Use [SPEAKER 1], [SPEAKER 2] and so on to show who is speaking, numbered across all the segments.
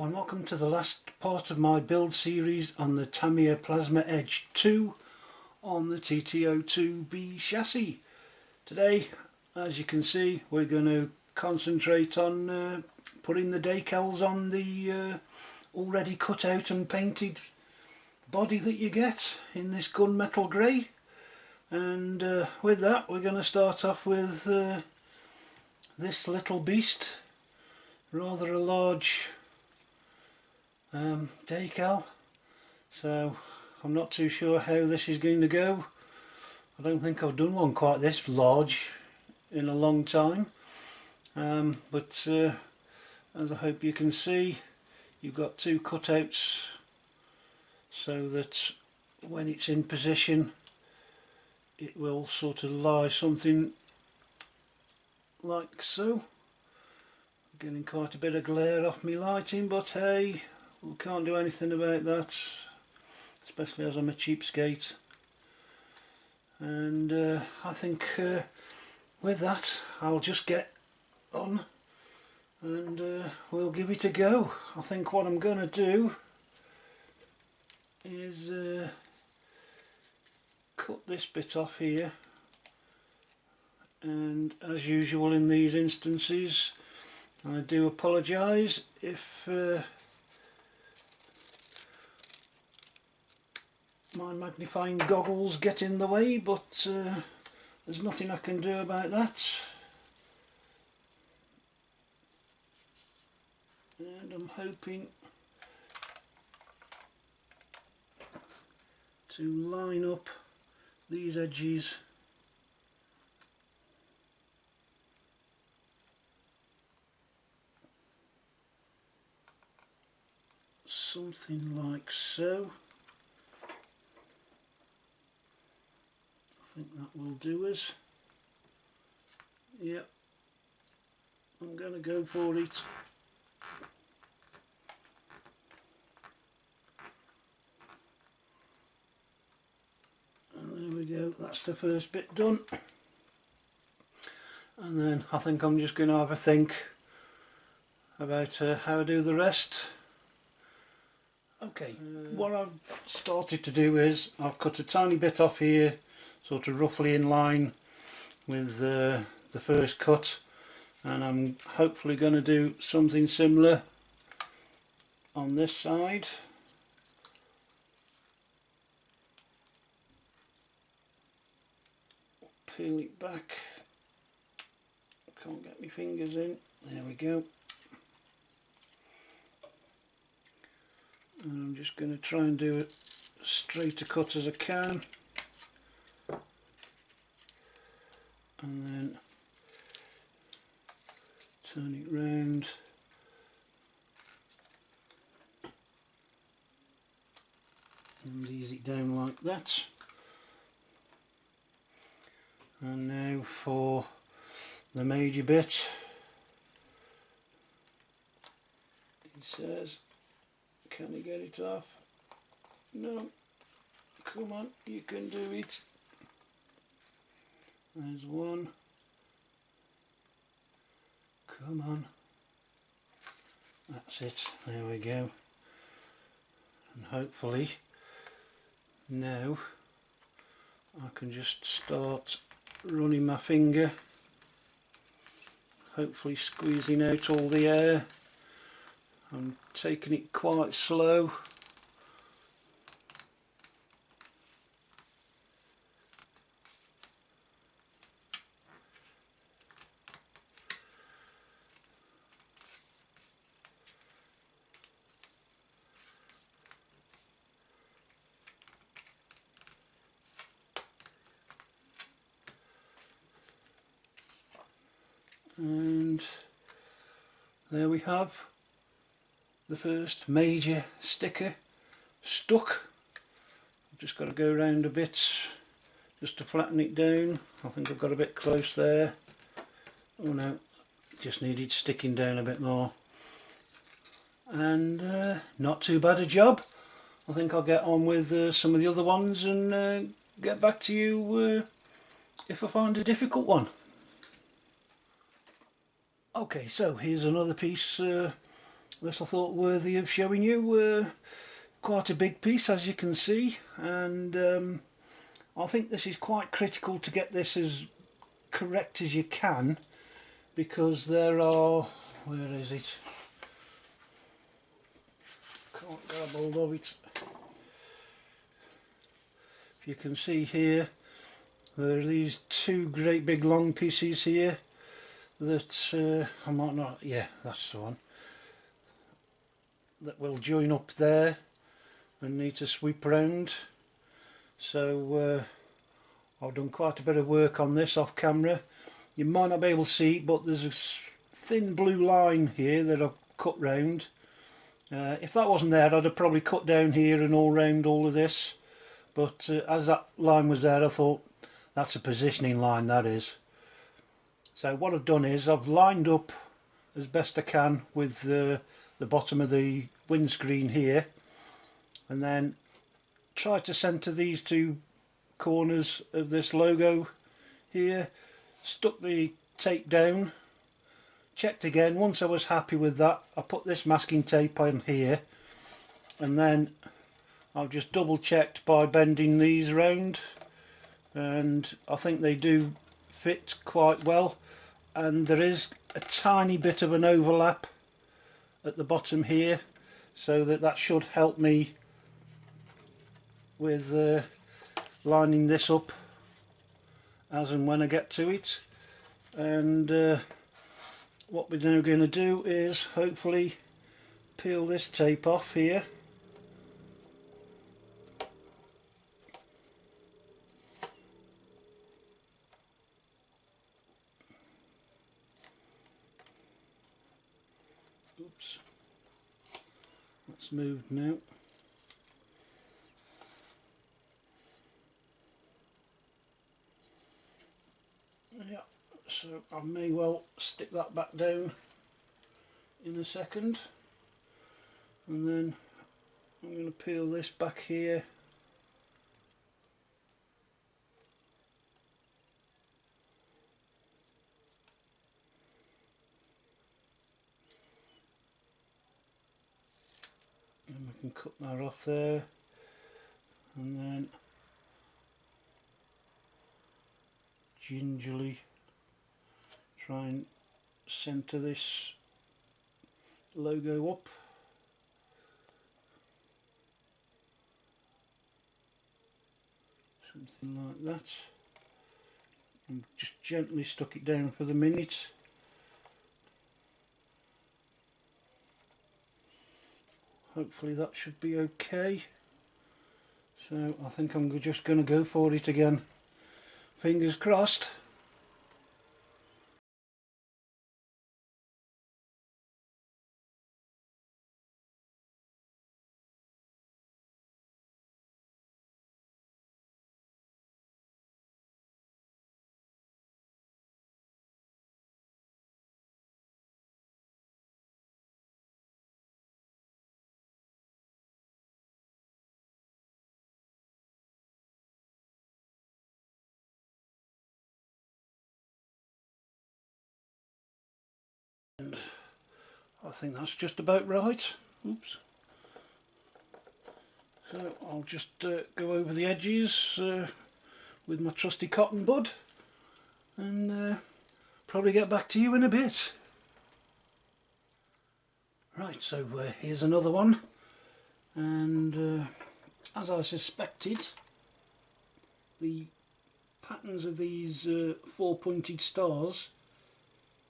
[SPEAKER 1] Hello and welcome to the last part of my build series on the Tamiya Plasma Edge 2 on the TT-02B chassis. Today, as you can see, we're going to concentrate on putting the decals on the already cut out and painted body that you get in this gunmetal grey. And with that, we're going to start off with this little beast, rather a large decal, so I'm not too sure how this is going to go. I don't think I've done one quite this large in a long time, but as I hope you can see, you've got two cutouts so that when it's in position it will sort of lie something like so. Getting quite a bit of glare off me lighting, but hey, we can't do anything about that, especially as I'm a cheapskate. And I think with that I'll just get on and we'll give it a go. I think what I'm going to do is cut this bit off here, and as usual in these instances I do apologise if my magnifying goggles get in the way, but there's nothing I can do about that. And I'm hoping to line up these edges something like so. I think that will do us. Yep, I'm going to go for it. And there we go, that's the first bit done. And then I think I'm just going to have a think about how to do the rest. Okay, what I've started to do is I've cut a tiny bit off here, sort of roughly in line with the first cut, and I'm hopefully going to do something similar on this side. Peel it back, can't get my fingers in, there we go. And I'm just going to try and do it as straight a cut as I can, and then turn it round and ease it down like that. And now for the major bit. It says, can you get it off? No, come on, you can do it. There's one. Come on. That's it, there we go. And hopefully now I can just start running my finger, hopefully squeezing out all the air. I'm taking it quite slow. And there we have the first major sticker stuck. I've just got to go around a bit just to flatten it down. I think I've got a bit close there. Oh no, just needed sticking down a bit more. And not too bad a job. I think I'll get on with some of the other ones and get back to you if I find a difficult one. Okay, so here's another piece this I thought worthy of showing you. Quite a big piece, as you can see, and I think this is quite critical to get this as correct as you can, because there are, where is it? Can't grab hold of it. If you can see here, there are these two great big long pieces here that I might not, yeah, that's the one, that will join up there and need to sweep round. So I've done quite a bit of work on this off camera. You might not be able to see it, but there's a thin blue line here that I've cut round. If that wasn't there, I'd have probably cut down here and all round all of this, but as that line was there, I thought that's a positioning line, that is. So what I've done is I've lined up as best I can with the bottom of the windscreen here, and then try to centre these two corners of this logo here. Stuck the tape down, checked again. Once I was happy with that, I put this masking tape on here, and then I've just double checked by bending these round, and I think they do fit quite well. And there is a tiny bit of an overlap at the bottom here, so that should help me with lining this up as and when I get to it. And what we're now going to do is hopefully peel this tape off here. Oops, that's moved now. Yeah, so I may well stick that back down in a second, and then I'm going to peel this back here. And we can cut that off there, and then gingerly try and centre this logo up. Something like that. And just gently stuck it down for the minute. Hopefully that should be okay. So I think I'm just going to go for it again. Fingers crossed. And I think that's just about right. Oops. So I'll just go over the edges with my trusty cotton bud, and probably get back to you in a bit. Right, so here's another one, and as I suspected, the patterns of these four pointed stars,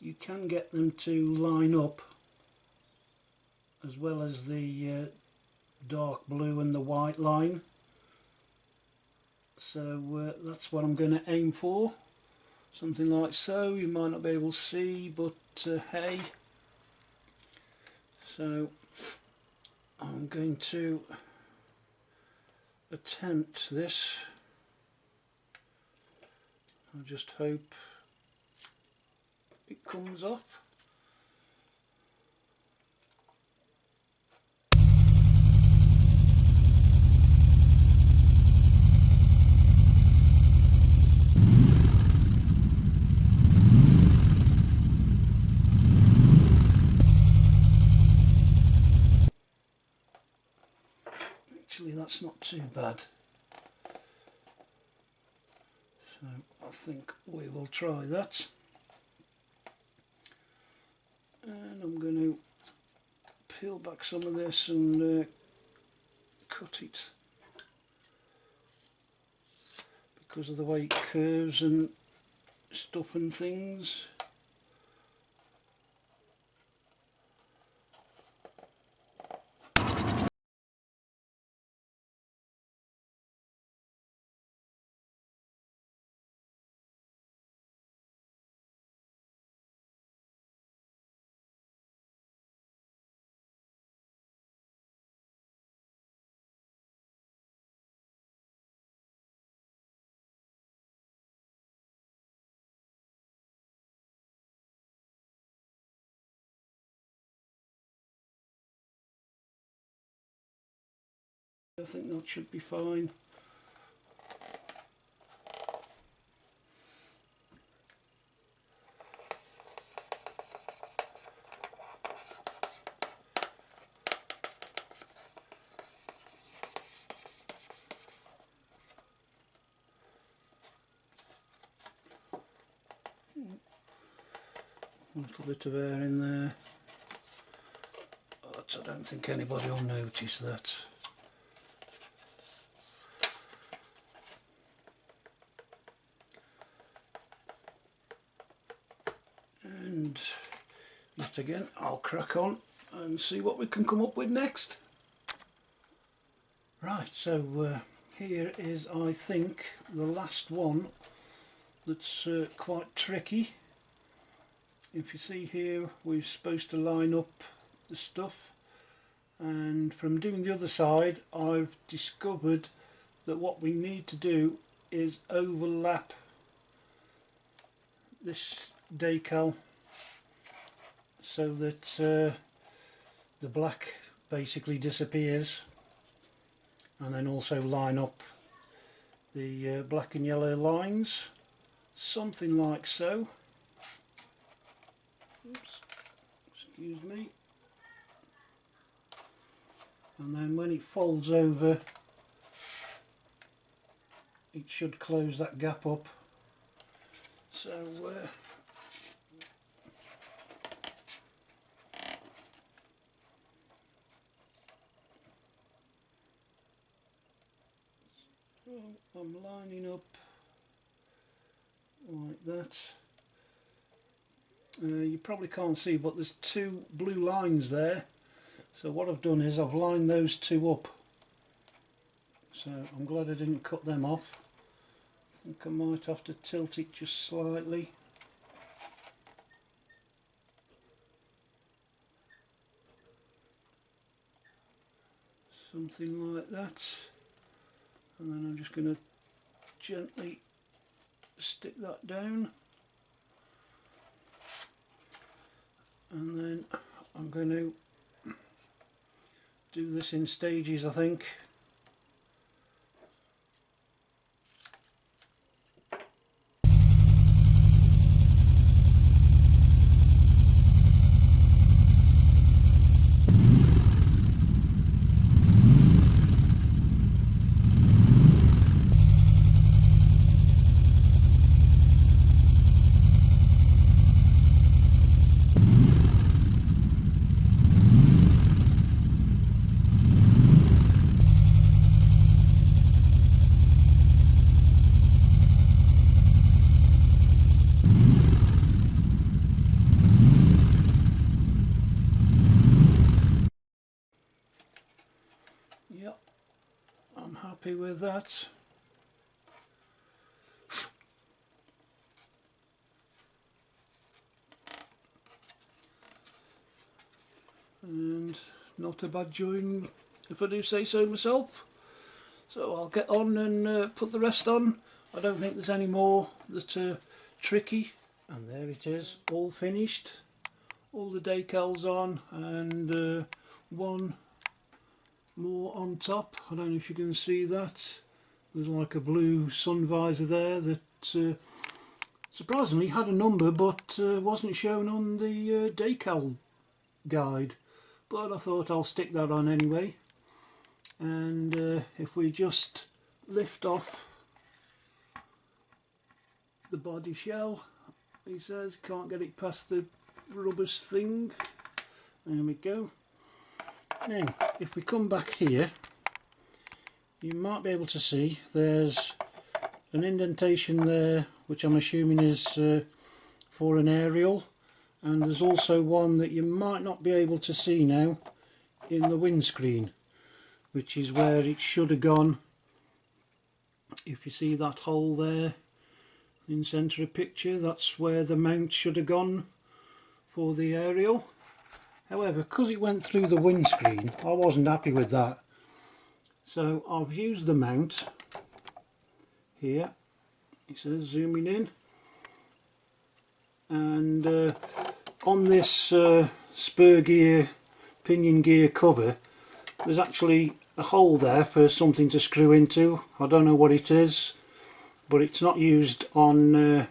[SPEAKER 1] you can get them to line up, as well as the dark blue and the white line. So that's what I'm going to aim for, something like so. You might not be able to see, but hey. So I'm going to attempt this. I just hope it comes off. actually that's not too bad. So I think we will try that. And I'm going to peel back some of this and cut it because of the way it curves and stuff and things. I think that should be fine. A little bit of air in there, but I don't think anybody will notice that. And yet again I'll crack on and see what we can come up with next. Right, so here is, I think, the last one that's quite tricky. If you see here, we're supposed to line up the stuff, and from doing the other side I've discovered that what we need to do is overlap this decal so that the black basically disappears, and then also line up the black and yellow lines, something like so. Oops, excuse me. And then when it folds over, it should close that gap up. So I'm lining up like that. You probably can't see, but there's two blue lines there. So what I've done is I've lined those two up. So I'm glad I didn't cut them off. I think I might have to tilt it just slightly. Something like that. And then I'm just going to gently stick that down. And then I'm going to do this in stages, I think. Yep, I'm happy with that. And not a bad join, if I do say so myself. So I'll get on and put the rest on. I don't think there's any more that are tricky. And there it is, all finished. All the decals on, and one more on top. I don't know if you can see that. There's like a blue sun visor there that surprisingly had a number, but wasn't shown on the decal guide. But I thought I'll stick that on anyway. And if we just lift off the body shell, he says can't get it past the rubbish thing. There we go. Now if we come back here, you might be able to see there's an indentation there, which I'm assuming is for an aerial, and there's also one that you might not be able to see now in the windscreen, which is where it should have gone. If you see that hole there in centre of picture, that's where the mount should have gone for the aerial. However, because it went through the windscreen, I wasn't happy with that, so I've used the mount here. It says zooming in, and on this spur gear, pinion gear cover, there's actually a hole there for something to screw into. I don't know what it is, but it's not used on the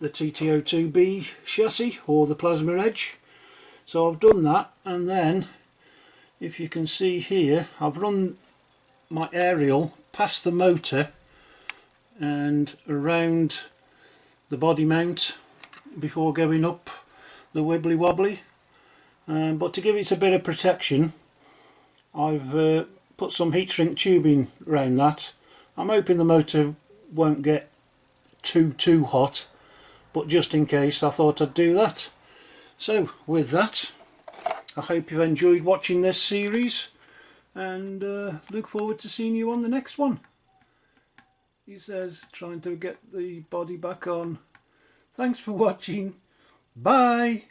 [SPEAKER 1] TT-02B chassis or the plasma edge. So I've done that, and then if you can see here, I've run my aerial past the motor and around the body mount before going up the wibbly wobbly, but to give it a bit of protection, I've put some heat shrink tubing around that. I'm hoping the motor won't get too hot, but just in case I thought I'd do that. So with that, I hope you've enjoyed watching this series, and look forward to seeing you on the next one. He says, trying to get the body back on. Thanks for watching. Bye.